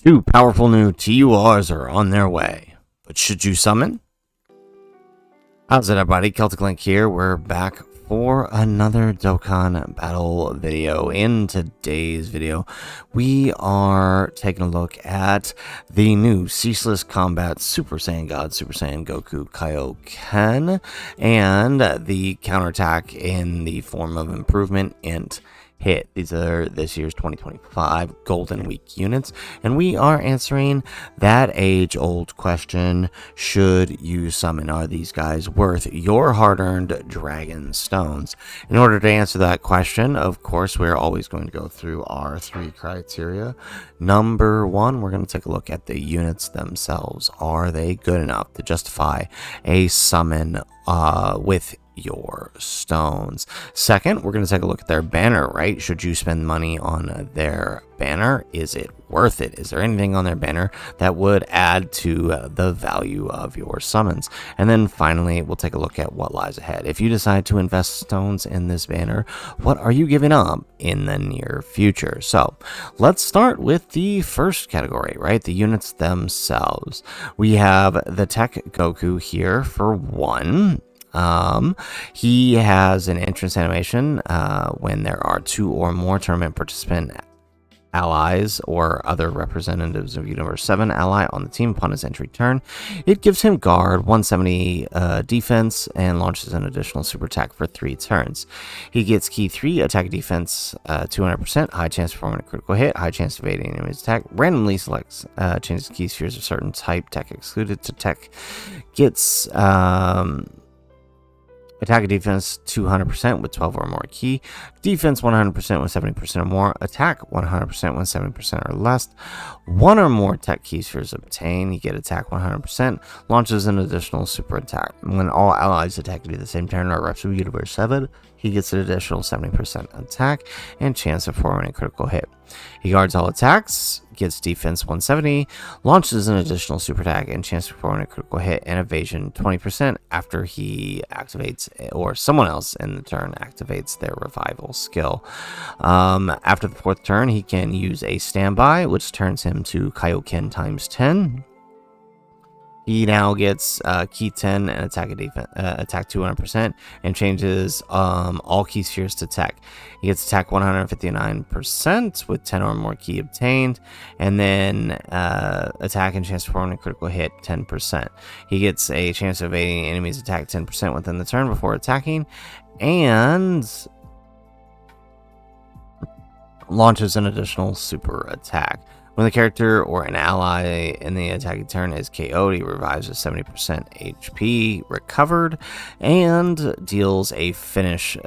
Two powerful new TURs are on their way, but should you summon? How's it, everybody? Celtic Link here. We're back for another Dokkan battle video. In today's video, we are taking a look at the new Ceaseless Combat Super Saiyan God, Super Saiyan Goku Kaioken, and the counterattack in the form of improvement INT hit. These are this year's 2025 Golden Week units, and we are answering that age-old question: should you summon? Are these guys worth your hard-earned dragon stones? In order to answer that question, of course, we're always going to go through our three criteria. Number one, we're going to take a look at the units themselves. Are they good enough to justify a summon with your stones? Second, we're going to take a look at their banner, right? Should you spend money on their banner? Is it worth it? Is there anything on their banner that would add to the value of your summons? And then finally, we'll take a look at what lies ahead. If you decide to invest stones in this banner, what are you giving up in the near future? So let's start with the first category, right? The units themselves. We have the Teq Goku here for one. He has an entrance animation when there are two or more tournament participant allies or other representatives of Universe 7 ally on the team upon his entry turn. It gives him guard, 170 defense, and launches an additional super attack for 3 turns. He gets key 3, attack defense 200%, high chance of performing a critical hit, high chance of evading enemy's attack, randomly selects changes key spheres of certain type, Teq excluded. To Teq gets attack and defense 200% with 12 or more key, defense 100% with 70% or more, attack 100% with 70% or less, 1 or more Teq key spheres obtained. You get attack 100%, launches an additional super attack. When all allies attack at the same turn or reps of Universe 7, he gets an additional 70% attack and chance of performing a critical hit. He guards all attacks, gets defense 170, launches an additional super attack and chance of performing a critical hit, and evasion 20% after he activates or someone else in the turn activates their revival skill. After the 4th turn, he can use a standby, which turns him to Kaioken times 10. He now gets key 10 and attack 200% and changes all key spheres to Teq. He gets attack 159% with 10 or more key obtained, and then attack and chance to perform a critical hit 10%. He gets a chance of evading enemy's attack 10% within the turn before attacking, and launches an additional super attack. When the character or an ally in the attacking turn is KO'd, he revives with 70% HP recovered and deals a finish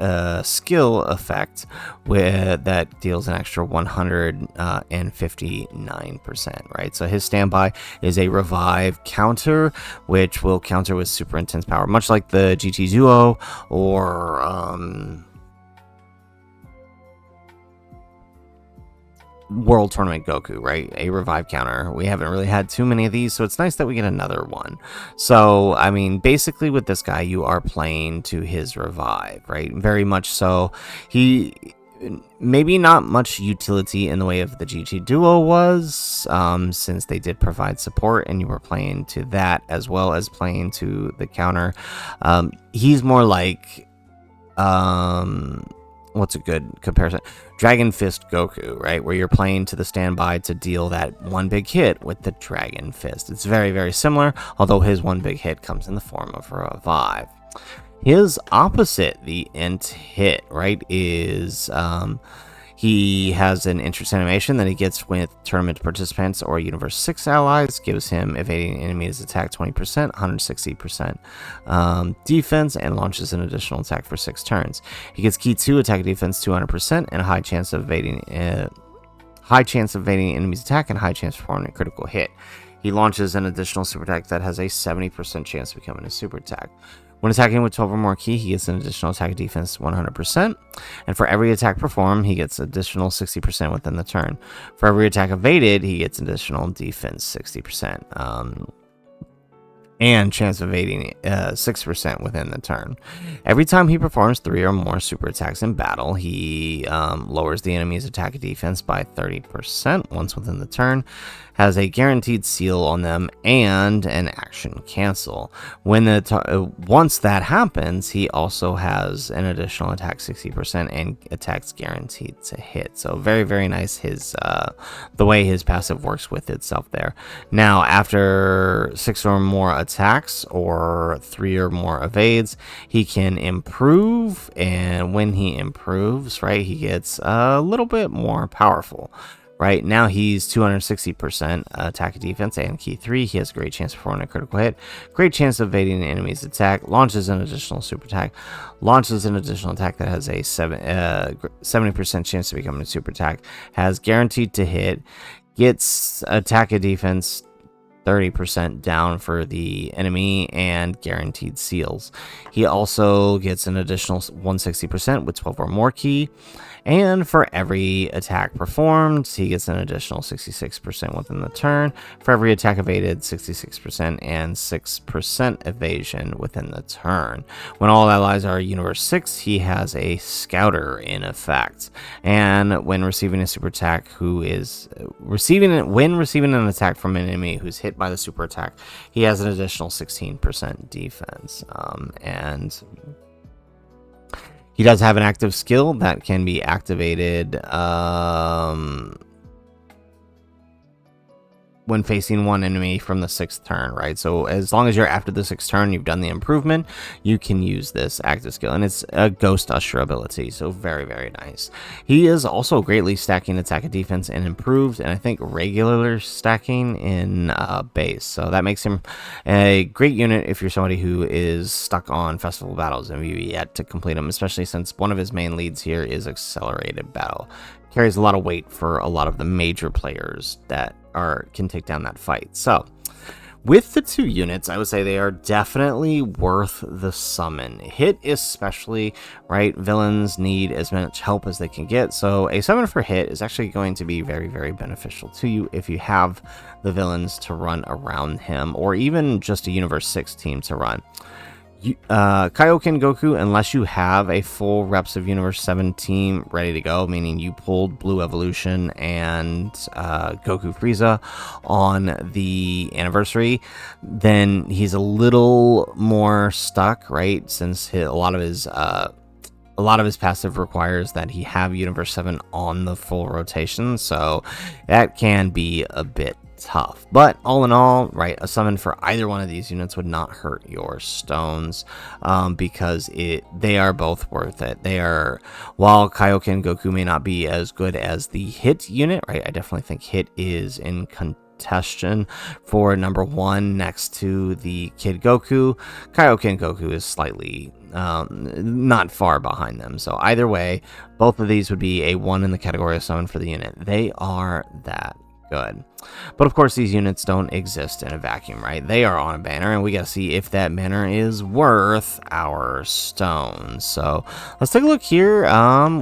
skill effect that deals an extra 159%, right? So his standby is a revive counter, which will counter with super intense power, much like the GT Duo or World Tournament Goku, right? A revive counter. We haven't really had too many of these, so it's nice that we get another one. So, I mean, basically with this guy, you are playing to his revive, right? Very much so. He maybe not much utility in the way of the GT Duo was, since they did provide support and you were playing to that as well as playing to the counter. He's more like what's a good comparison? Dragon Fist Goku, right? Where you're playing to the standby to deal that one big hit with the Dragon Fist. It's very, very similar, although his one big hit comes in the form of a revive. His opposite, the INT hit, right, is he has an interest animation that he gets with tournament participants or Universe 6 allies, gives him evading enemies attack 20%, 160% defense, and launches an additional attack for 6 turns. He gets key 2, attack defense 200%, and a high chance of evading enemies attack and high chance of performing a critical hit. He launches an additional super attack that has a 70% chance of becoming a super attack. When attacking with 12 or more key, he gets an additional attack defense 100%. And for every attack performed, he gets additional 60% within the turn. For every attack evaded, he gets additional defense 60%. and chance of evading 6% within the turn. Every time he performs 3 or more super attacks in battle, he lowers the enemy's attack and defense by 30% once within the turn, has a guaranteed seal on them, and an action cancel. Once that happens, he also has an additional attack 60% and attacks guaranteed to hit. So very, very nice the way his passive works with itself there. Now, after 6 or more attacks or 3 or more evades, he can improve, and when he improves, right, he gets a little bit more powerful. Right now, he's 260% attack and defense and key 3. He has a great chance of performing a critical hit, great chance of evading the enemy's attack, launches an additional super attack, launches an additional attack that has a 70% chance of becoming a super attack, has guaranteed to hit, gets attack and defense 30% down for the enemy, and guaranteed seals. He also gets an additional 160% with 12 or more key, and for every attack performed, he gets an additional 66% within the turn. For every attack evaded, 66% and 6% evasion within the turn. When all allies are Universe 6, he has a Scouter in effect. And when receiving a super attack, when receiving an attack from an enemy who's hit by the super attack, he has an additional 16% defense. And he does have an active skill that can be activated when facing one enemy from the 6th turn, right? So as long as you're after the 6th turn, you've done the improvement, you can use this active skill, and it's a Ghost Usher ability, so very, very nice. He is also greatly stacking attack and defense and improved, and I think regular stacking in base, so that makes him a great unit if you're somebody who is stuck on festival battles and you've yet to complete them, especially since one of his main leads here is accelerated battle. Carries a lot of weight for a lot of the major players that can take down that fight. So with the 2 units, I would say they are definitely worth the summon. Hit especially, right? Villains need as much help as they can get, so a summon for Hit is actually going to be very, very beneficial to you if you have the villains to run around him, or even just a Universe 6 team to run. Kaioken Goku, unless you have a full Reps of Universe 7 team ready to go, meaning you pulled Blue Evolution and Goku Frieza on the anniversary, then he's a little more stuck, right? Since a lot of his passive requires that he have Universe 7 on the full rotation, so that can be a bit tough. But all in all, right, a summon for either one of these units would not hurt your stones, because they are both worth it. While Kaioken Goku may not be as good as the Hit unit, right, I definitely think Hit is in contention for number 1 next to the Kid Goku. Kaioken Goku is slightly not far behind them, so either way, both of these would be a 1 in the category of summon for the unit. They are that good. But of course, these units don't exist in a vacuum, right? They are on a banner, and we got to see if that banner is worth our stones. So let's take a look here.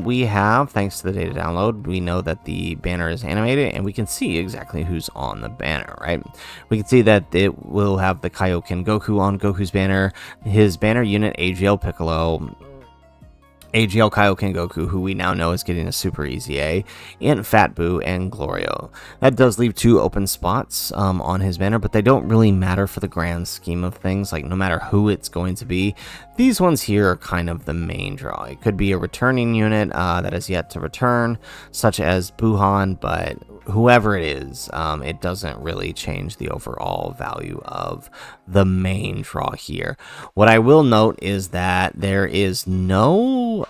We have, thanks to the data download, we know that the banner is animated, and we can see exactly who's on the banner, right? We can see that it will have the Kaioken Goku on Goku's banner, his banner unit AGL Piccolo, AGL Kaioken Goku, who we now know is getting a super easy A, and Fat Boo and Glorio. That does leave 2 open spots on his banner, but they don't really matter for the grand scheme of things. Like, no matter who it's going to be, these ones here are kind of the main draw. It could be a returning unit that is yet to return, such as Buhan, but whoever it is, it doesn't really change the overall value of the main draw here. What I will note is that there is no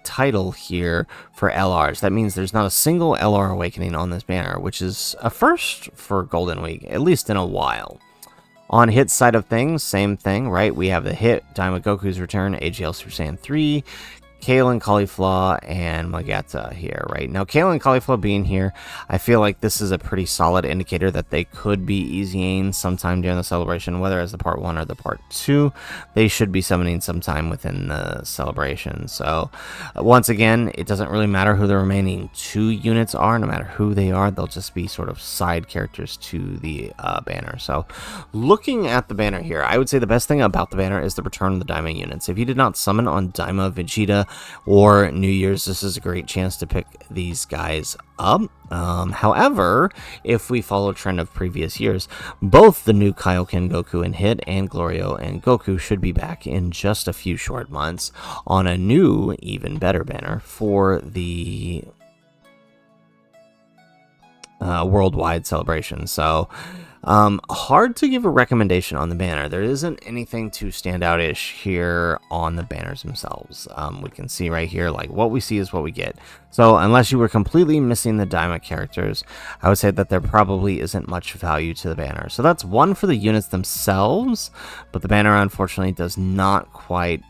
title here for LRs. That means there's not a single LR Awakening on this banner, which is a first for Golden Week, at least in a while. On Hit side of things, same thing, right? We have the Hit, Daima Goku's Return, AGL Super Saiyan 3, Kale and Cauliflaw and Magetta here, right? Now, Kale and Cauliflaw being here, I feel like this is a pretty solid indicator that they could be easying sometime during the celebration, whether as the part 1 or the part 2. They should be summoning sometime within the celebration. So, once again, it doesn't really matter who the remaining 2 units are. No matter who they are, they'll just be sort of side characters to the banner. So, looking at the banner here, I would say the best thing about the banner is the return of the Daima units. If you did not summon on Daima, Vegeta, or New Year's, this is a great chance to pick these guys up. However, if we follow trend of previous years, both the new Kaioken Goku and Hit and Glorio and Goku should be back in just a few short months on a new, even better banner for the worldwide celebration. So hard to give a recommendation on the banner. There isn't anything too standout-ish here on the banners themselves. We can see right here, like, what we see is what we get. So unless you were completely missing the Daima characters, I would say that there probably isn't much value to the banner. So that's one for the units themselves, but the banner unfortunately does not quite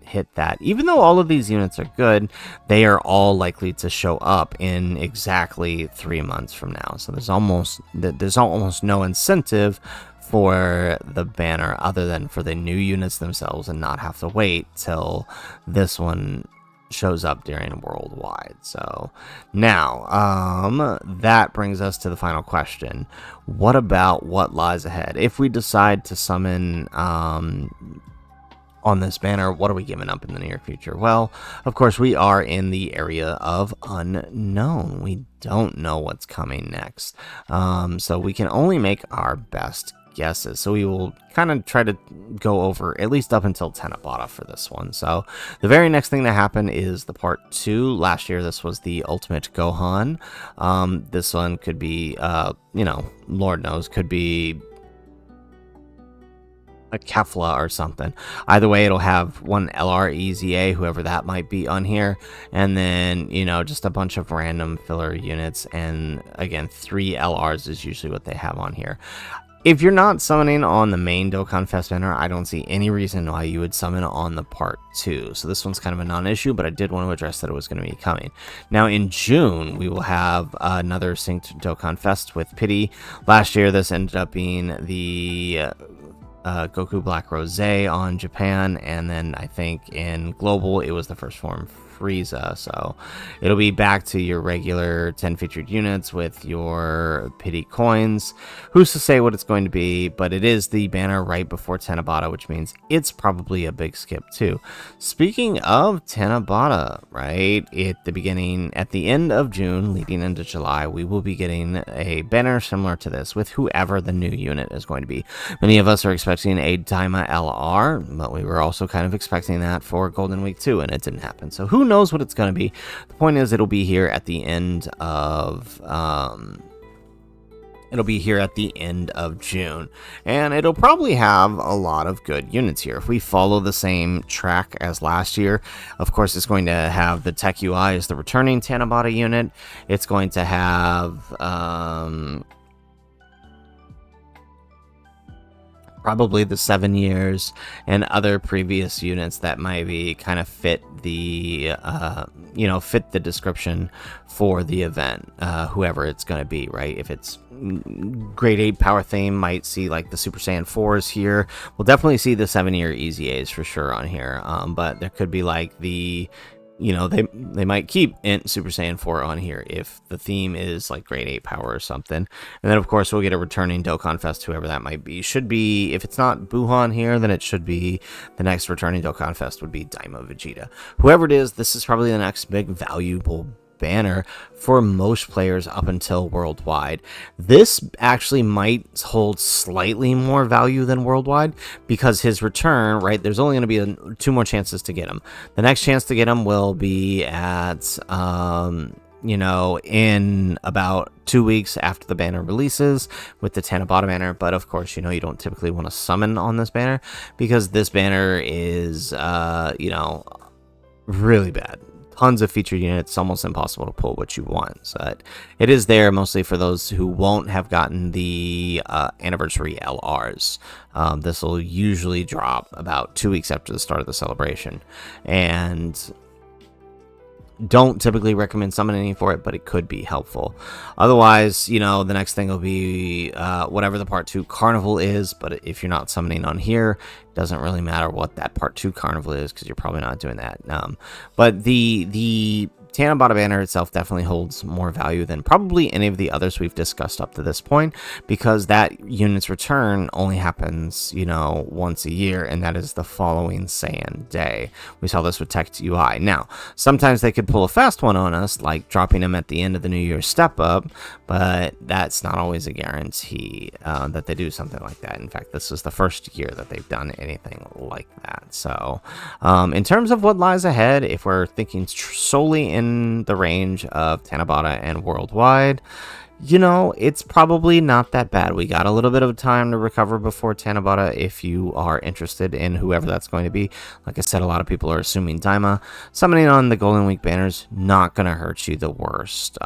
hit that. Even though all of these units are good, they are all likely to show up in exactly 3 months from now. So there's almost no incentive for the banner other than for the new units themselves and not have to wait till this one shows up during worldwide. So now that brings us to the final question. What about what lies ahead? If we decide to summon on this banner, what are we giving up in the near future? Well, of course, we are in the area of unknown. We don't know what's coming next. So we can only make our best guesses. So we will kind of try to go over at least up until Tenabata for this one. So the very next thing to happen is the part 2. Last year, this was the Ultimate Gohan. This one could be, Lord knows, could be a Kefla or something. Either way, it'll have one LR whoever that might be on here, and then just a bunch of random filler units, and again 3 LRs is usually what they have on here. If you're not summoning on the main Dokkan Fest banner, I don't see any reason why you would summon on the part 2. So this one's kind of a non-issue, but I did want to address that it was going to be coming. Now in June, we will have another synced Dokkan Fest with Pity. Last year, this ended up being the Goku Black Rose on Japan, and then I think in Global it was the first form Frieza. So it'll be back to your regular 10 featured units with your Pity coins. Who's to say what it's going to be, but it is the banner right before Tenabata, which means it's probably a big skip too. Speaking of Tenabata, right, at the end of June leading into July, we will be getting a banner similar to this with whoever the new unit is going to be. Many of us are expecting a Daima LR, but we were also kind of expecting that for Golden Week 2, and it didn't happen. So who knows what it's going to be? The point is, it'll be here at the end of June, and it'll probably have a lot of good units here. If we follow the same track as last year, of course, it's going to have the Teq UI as the returning Tenabata unit. It's going to have probably the 7 years and other previous units that might be kind of fit the fit the description for the event, whoever it's going to be, right? If it's grade 8 power theme, might see like the Super Saiyan 4s here. We'll definitely see the 7-year Easy A's for sure on here, but there could be like the they might keep INT Super Saiyan 4 on here if the theme is like grade 8 power or something. And then of course we'll get a returning Dokkan Fest, whoever that might be. Should be, if it's not Buhan here, then it should be the next returning Dokkan Fest would be Daima Vegeta. Whoever it is, this is probably the next big valuable banner for most players up until worldwide. This actually might hold slightly more value than worldwide because his return, right, there's only going to be 2 more chances to get him. The next chance to get him will be at in about 2 weeks after the banner releases with the Tenabata banner. But of course, you don't typically want to summon on this banner because this banner is really bad. tons of featured units. It's almost impossible to pull what you want. So it is there mostly for those who won't have gotten the anniversary LRs. This will usually drop about 2 weeks after the start of the celebration, and don't typically recommend summoning for it, but it could be helpful. Otherwise, you know, the next thing will be whatever the part 2 carnival is, but if you're not summoning on here, it doesn't really matter what that part 2 carnival is, because you're probably not doing that. But the Tanabata banner itself definitely holds more value than probably any of the others we've discussed up to this point, because that unit's return only happens, you know, once a year, and that is the following Saiyan day. We saw this with Teq UI. Now, sometimes they could pull a fast one on us, like dropping them at the end of the New Year's step up, but that's not always a guarantee that they do something like that. In fact, this is the first year that they've done anything like that. So, in terms of what lies ahead, if we're thinking solely in the range of Tanabata and worldwide, you know, it's probably not that bad. We got a little bit of time to recover before Tanabata if you are interested in whoever that's going to be. Like I said, a lot of people are assuming Daima. Summoning on the Golden Week banners, not going to hurt you the worst.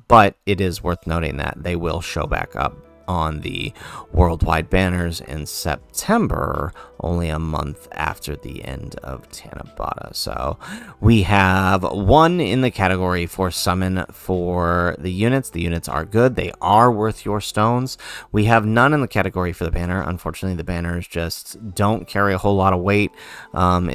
But it is worth noting that they will show back up on the worldwide banners in September, only a month after the end of Tanabata. So we have 1 in the category for summon for the units. The units are good. They are worth your stones. We have none in the category for the banner. Unfortunately, the banners just don't carry a whole lot of weight. And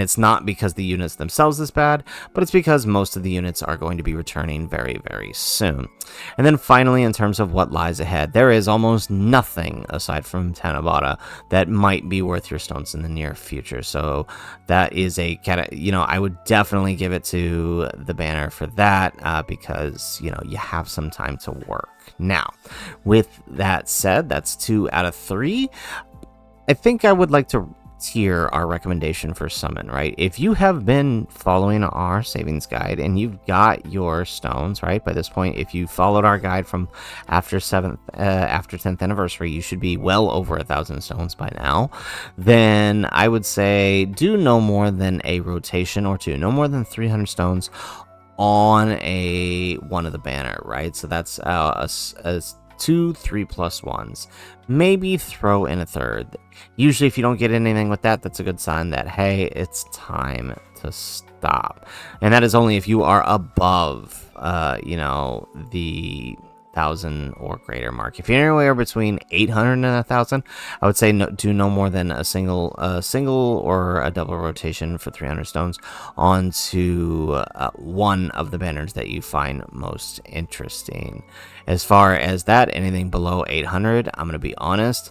it's not because the units themselves is bad, but it's because most of the units are going to be returning very, very soon. And then finally, in terms of what lies ahead, there is almost nothing aside from Tanabata that might be worth your stones in the near future. So that is you know, I would definitely give it to the banner for that, because, you know, you have some time to work. Now, with that said, that's 2 out of 3. I think I would like to tier our recommendation for summon, right? If you have been following our savings guide and you've got your stones, right, by this point, if you followed our guide from after 10th anniversary, you should be well over 1,000 stones by now. Then I would say do no more than a rotation or 2, no more than 300 stones on one of the banner, right? So that's 2 3+1s. Maybe throw in a third. Usually if you don't get anything with that, that's a good sign that, hey, it's time to stop. And that is only if you are above you know, the 1,000 or greater mark. If you're anywhere between 800 and 1,000, I would say do no more than a single or a double rotation for 300 stones onto one of the banners that you find most interesting. As far as that, anything below 800, I'm going to be honest,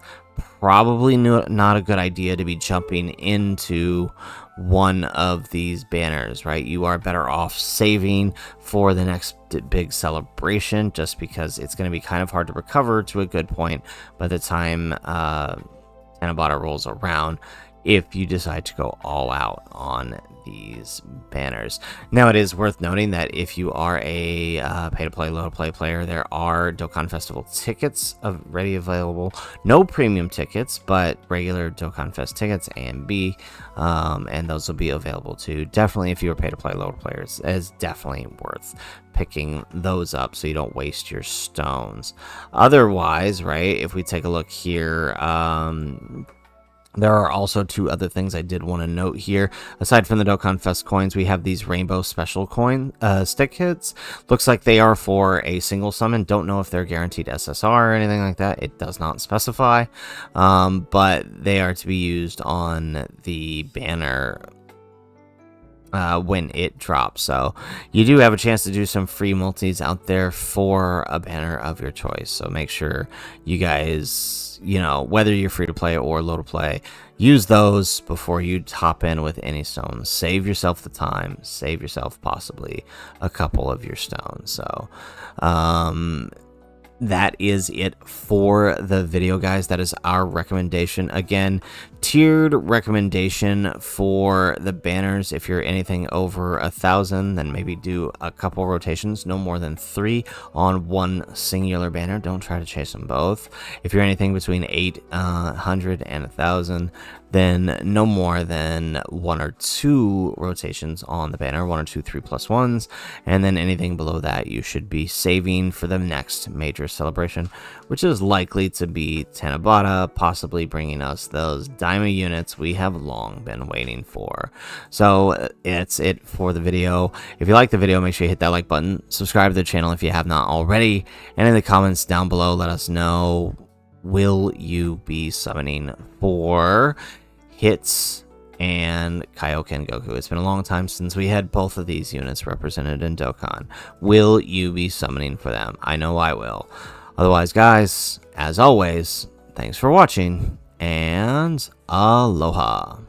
probably not a good idea to be jumping into one of these banners, right? You are better off saving for the next big celebration, just because it's going to be kind of hard to recover to a good point by the time Tanabata rolls around, if you decide to go all out on these banners. Now, it is worth noting that if you are a pay-to-play, low-to-play player, there are Dokkan Festival tickets ready available. No premium tickets, but regular Dokkan Fest tickets, A and B, and those will be available too. Definitely, if you are pay-to-play, low-to-play players, it is definitely worth picking those up so you don't waste your stones. Otherwise, right, if we take a look here, there are also 2 other things I did want to note here. Aside from the Dokkan Fest coins, we have these rainbow special coin stick hits. Looks like they are for a single summon. Don't know if they're guaranteed SSR or anything like that. It does not specify, but they are to be used on the banner when it drops. So you do have a chance to do some free multis out there for a banner of your choice. So make sure you guys, you know, whether you're free to play or low to play, use those before you hop in with any stones. Save yourself the time, save yourself possibly a couple of your stones. So that is it for the video, guys. That is our recommendation. Again, tiered recommendation for the banners. If you're anything over 1,000, then maybe do a couple rotations, no more than 3 on one singular banner. Don't try to chase them both. If you're anything between 800 and 1,000, then no more than 1 or 2 rotations on the banner, 1 or 2 3+1s, and then anything below that you should be saving for the next major celebration, which is likely to be Tanabata, possibly bringing us those diamond units we have long been waiting for. So it's it for the video. If you like the video, make sure you hit that like button, subscribe to the channel if you have not already, and in the comments down below, let us know, will you be summoning for Hits and Kaioken Goku? It's been a long time since we had both of these units represented in Dokkan. Will you be summoning for them? I know I will. Otherwise, guys, as always, thanks for watching, and aloha.